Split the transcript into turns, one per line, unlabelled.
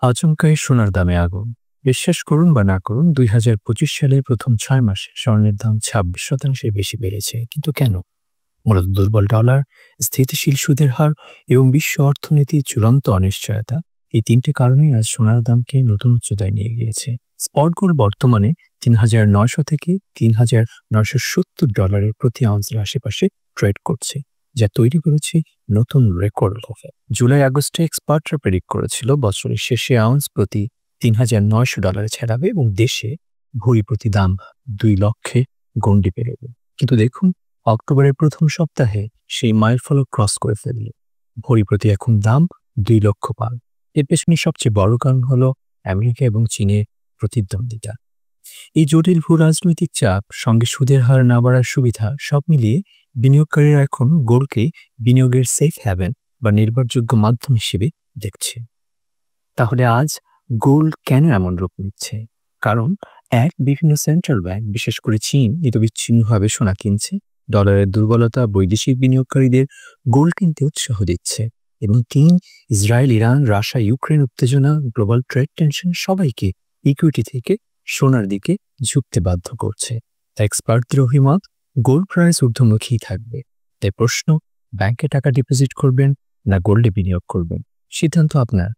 আচমকাই সোনার দামে আগুন। বিশ্বাস করুন বা না করুন, ২০২৫ সালের প্রথম ৬ মাসে স্বর্ণের দাম ২৬% বেশি বেড়েছে। কিন্তু কেন? মূলত দুর্বল ডলার, স্থিতিশীল সুদের হার এবং বিশ্ব অর্থনীতির চূড়ান্ত অনিশ্চয়তা, এই ৩টে কারণেই আজ সোনার দামকে নতুন উচ্চতায় নিয়ে গিয়েছে। স্পট গোল্ড বর্তমানে ৩,৯০০ থেকে $৩,৯৭০ প্রতি আউন্সের আশেপাশে ট্রেড করছে, যা তৈরি করেছে নতুন রেকর্ড লেভেল। জুলাই-আগস্টে এক্সপার্টরা প্রেডিক্ট করেছিল বছরের শেষে আউন্স প্রতি $৩,৯০০ ছাড়াবে এবং দেশে ভরি প্রতি দাম ২ লক্ষে গণ্ডি পেরোবে। কিন্তু দেখুন, অক্টোবরের প্রথম সপ্তাহে সেই মাইলফলক ক্রস করে ফেলল। ভরি প্রতি এখন দাম ২ লক্ষ পার। এর পেছনে সবচেয়ে বড় কারণ হলো আমেরিকা এবং চীনের প্রতিদ্বন্দ্বিতা। এই জটিল ভূ রাজনৈতিক চাপ, সঙ্গে সুদের হার না বাড়ার সুবিধা, সব মিলিয়ে বিনিয়োগকারীরা এখন গোল্ডকে বিনিয়োগের সেফ হ্যাভেন বা নির্ভরযোগ্য মাধ্যম হিসেবে দেখছে। তাহলে আজ গোল্ড কেন এমন রূপ নিচ্ছে? কারণ বিভিন্ন সেন্ট্রাল ব্যাংক, বিশেষ করে চীন, নিরবিচ্ছিন্নভাবে সোনা কিনছে। ডলারের দুর্বলতা বৈদেশিক বিনিয়োগকারীদের গোল্ড কিনতে উৎসাহ দিচ্ছে, এবং চীন, ইসরায়েল, ইরান, রাশিয়া, ইউক্রেন উত্তেজনা, গ্লোবাল ট্রেড টেনশন সবাইকে ইকুইটি থেকে সোনার দিকে ঝুঁকতে বাধ্য করছে। তাই এক্সপার্টদের অভিমত, গোল্ড প্রাইস ঊর্ধ্বমুখী থাকবে। তাই প্রশ্ন, ব্যাংকে টাকা ডিপোজিট করবেন না গোল্ডে বিনিয়োগ করবেন? সিদ্ধান্ত আপনার।